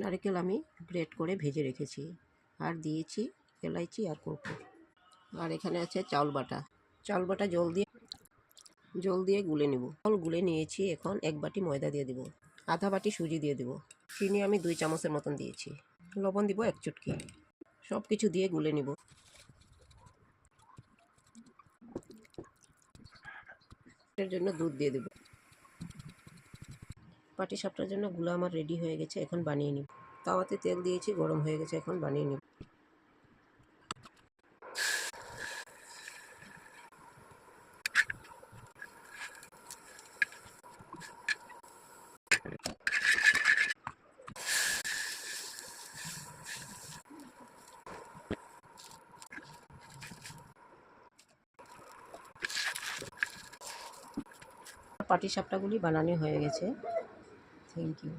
নারকেল আমি গ্রেট করে ভেজে রেখেছি, আর দিয়েছি এলাইচি আর কর্পূর। আর এখানে আছে চাউল বাটা। চাউল বাটা জল দিয়ে গুলে নেব। জল গুলে নিয়েছি। এখন 1 বাটি ময়দা দিয়ে দেব, আধা বাটি সুজি দিয়ে দেব, চিনি আমি 2 চামচের মতন দিয়েছি, লবণ দিব 1 চুটকি। সব কিছু দিয়ে গুলে নেব। এর জন্য দুধ দিয়ে দেব। পাটিসাপটার জন্য গুলো আমার রেডি হয়ে গেছে, এখন বানিয়ে নিব। তাওয়াতে তেল দিয়েছি, গরম হয়ে গেছে, এখন বানিয়ে নিব। পাটিসাপটাগুলি বানানো হয়ে গেছে। Thank you.